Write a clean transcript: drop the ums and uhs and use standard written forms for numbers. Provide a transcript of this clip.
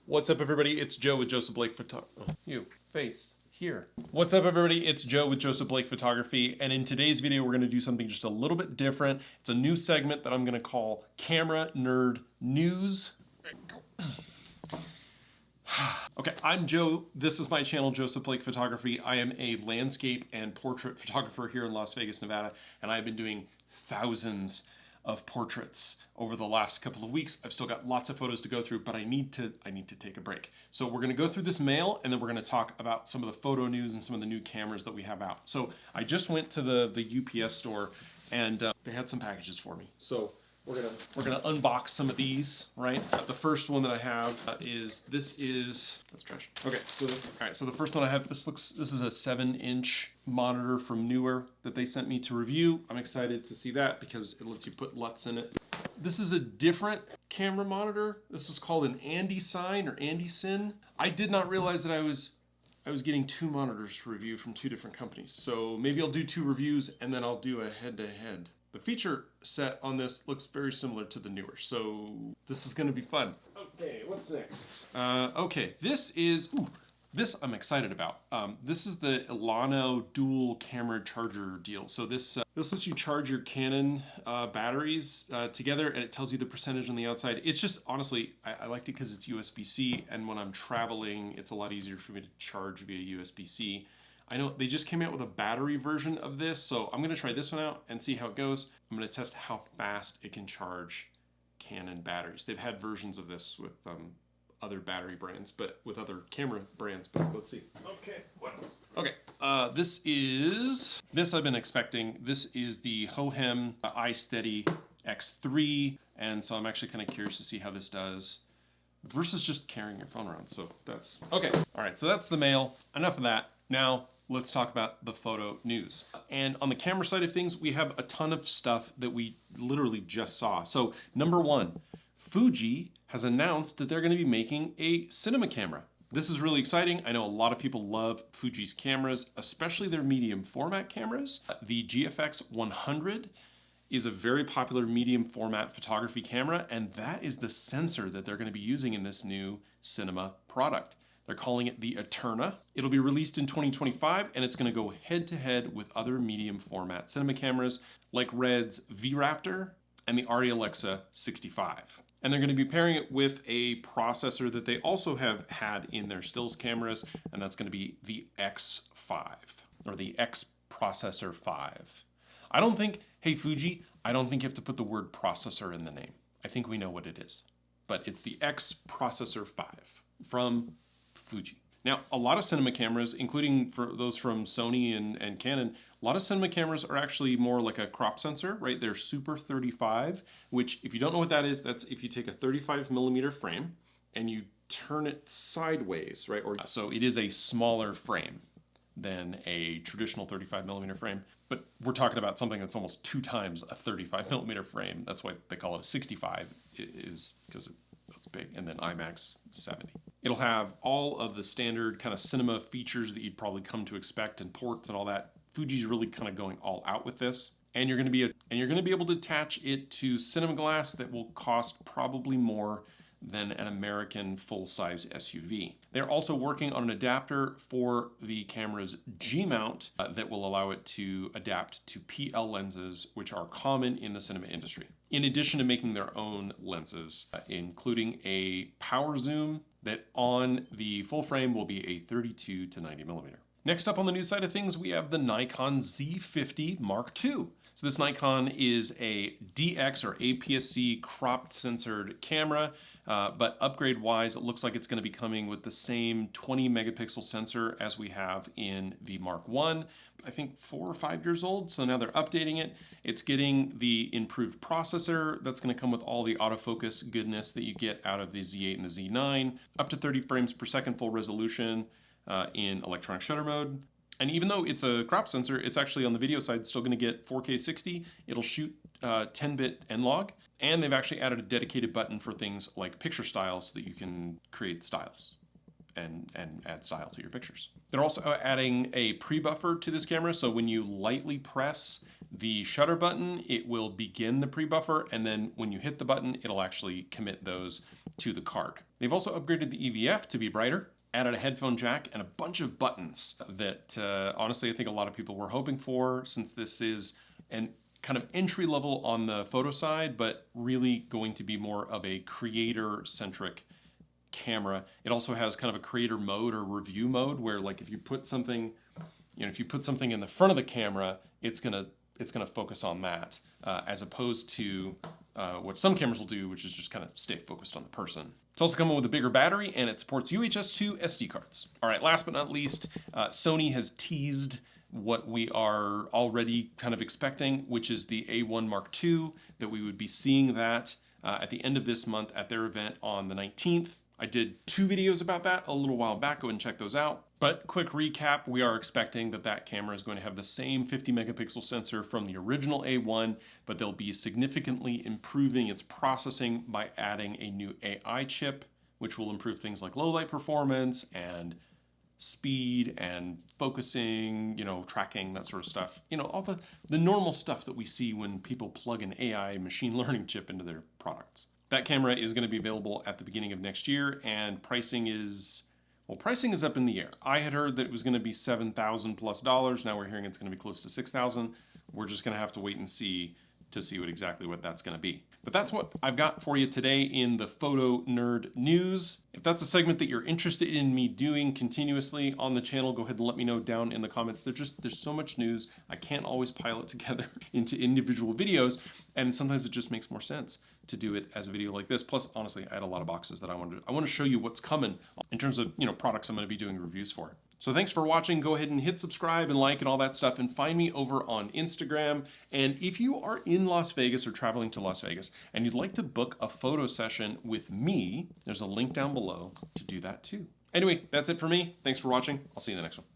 What's up, everybody? It's Joe with Joseph Blake here. What's up, everybody? It's Joe with Joseph Blake Photography, and in today's video, we're going to do something just a little bit different. It's a new segment that I'm going to call Camera Nerd News. Okay, I'm Joe. This is my channel, Joseph Blake Photography. I am a landscape and portrait photographer here in Las Vegas, Nevada, and I've been doing thousands of portraits over the last couple of weeks. I've still got lots of photos to go through, but I need to take a break. So we're gonna go through this mail, and then we're gonna talk about some of the photo news and some of the new cameras that we have out. So I just went to the UPS store, and they had some packages for me. So we're gonna unbox some of these, right? The first one that I have that's trash. Okay, so all right, so the first one I have, this is a 7-inch monitor from Newer that they sent me to review. I'm excited to see that because it lets you put LUTs in it. This is a different camera monitor. This is called an Andy-Sin or Andy-Sin. I did not realize that I was getting two monitors to review from two different companies. So maybe I'll do two reviews and then I'll do a head-to-head. The feature set on this looks very similar to the Newer, so this is gonna be fun. Okay, what's next? Okay, this I'm excited about. This is the Elano dual camera charger deal. So this lets you charge your Canon batteries together, and it tells you the percentage on the outside. It's just, honestly, I liked it because it's USB-C, and when I'm traveling, it's a lot easier for me to charge via USB-C. I know they just came out with a battery version of this, so I'm gonna try this one out and see how it goes. I'm gonna test how fast it can charge Canon batteries. They've had versions of this with other battery brands, but with other camera brands, but let's see. Okay, what else? Okay, this I've been expecting. This is the Hohem iSteady X3, and so I'm actually kind of curious to see how this does versus just carrying your phone around, so that's, okay. All right, so that's the mail. Enough of that. Now, let's talk about the photo news. And on the camera side of things, we have a ton of stuff that we literally just saw. So number one, Fuji has announced that they're going to be making a cinema camera. This is really exciting. I know a lot of people love Fuji's cameras, especially their medium format cameras. The GFX 100 is a very popular medium format photography camera, and that is the sensor that they're going to be using in this new cinema product. They're calling it the Eterna. It'll be released in 2025, and it's going to go head-to-head with other medium format cinema cameras like Red's V-Raptor and the Arri Alexa 65. And they're going to be pairing it with a processor that they also have had in their stills cameras, and that's going to be the X5, or the X Processor 5. I don't think, hey Fuji, I don't think you have to put the word processor in the name. I think we know what it is. But it's the X Processor 5 from Fuji. Now, a lot of cinema cameras, including for those from Sony and Canon, a lot of cinema cameras are actually more like a crop sensor, right? They're Super 35, which, if you don't know what that is, that's if you take a 35mm frame and you turn it sideways, right? Or so it is a smaller frame than a traditional 35mm frame, but we're talking about something that's almost 2 times a 35mm frame. That's why they call it a 65, is because that's big, and then IMAX 70. It'll have all of the standard kind of cinema features that you'd probably come to expect, and ports and all that. Fuji's really kind of going all out with this, and you're going to be able to attach it to cinema glass that will cost probably more than an American full-size SUV. They're also working on an adapter for the camera's G-mount that will allow it to adapt to PL lenses, which are common in the cinema industry. In addition to making their own lenses, including a power zoom that on the full frame will be a 32 to 90mm. Next up on the news side of things, we have the Nikon Z50 Mark II. So this Nikon is a DX or APS-C cropped sensored camera, but upgrade-wise, it looks like it's going to be coming with the same 20 megapixel sensor as we have in the Mark I. I think 4 or 5 years old, so now they're updating it. It's getting the improved processor that's going to come with all the autofocus goodness that you get out of the Z8 and the Z9, up to 30 frames per second full resolution in electronic shutter mode. And even though it's a crop sensor, it's actually on the video side still going to get 4K 60. It'll shoot 10-bit N-Log, and they've actually added a dedicated button for things like picture styles so that you can create styles and add style to your pictures. They're also adding a pre-buffer to this camera, so when you lightly press the shutter button, it will begin the pre-buffer, and then when you hit the button, it'll actually commit those to the card. They've also upgraded the EVF to be brighter, added a headphone jack, and a bunch of buttons that honestly I think a lot of people were hoping for, since this is an kind of entry level on the photo side, but really going to be more of a creator-centric camera. It also has kind of a creator mode or review mode where, like, if you put something, if you put something in the front of the camera, it's gonna focus on that, as opposed to what some cameras will do, which is just kind of stay focused on the person. It's also coming with a bigger battery, and it supports UHS 2 SD cards. All right, last but not least, Sony has teased what we are already kind of expecting, which is the A1 Mark II, that we would be seeing that at the end of this month at their event on the 19th. I did 2 videos about that a little while back. Go ahead and check those out. But quick recap, we are expecting that that camera is going to have the same 50 megapixel sensor from the original A1, but they'll be significantly improving its processing by adding a new AI chip, which will improve things like low light performance and speed and focusing, tracking, that sort of stuff. All the normal stuff that we see when people plug an AI machine learning chip into their products. That camera is going to be available at the beginning of next year, and pricing is up in the air. I had heard that it was going to be $7,000 plus. Now we're hearing it's going to be close to $6,000. We're just going to have to wait and see to see exactly what that's going to be. But that's what I've got for you today in the Photo Nerd News. If that's a segment that you're interested in me doing continuously on the channel, go ahead and let me know down in the comments. There's so much news, I can't always pile it together into individual videos, and sometimes it just makes more sense to do it as a video like this. Plus, honestly, I had a lot of boxes that I want to show you what's coming in terms of products I'm going to be doing reviews for. So thanks for watching. Go ahead and hit subscribe and like and all that stuff, and find me over on Instagram. And if you are in Las Vegas or traveling to Las Vegas and you'd like to book a photo session with me, there's a link down below to do that too. Anyway, that's it for me. Thanks for watching. I'll see you in the next one.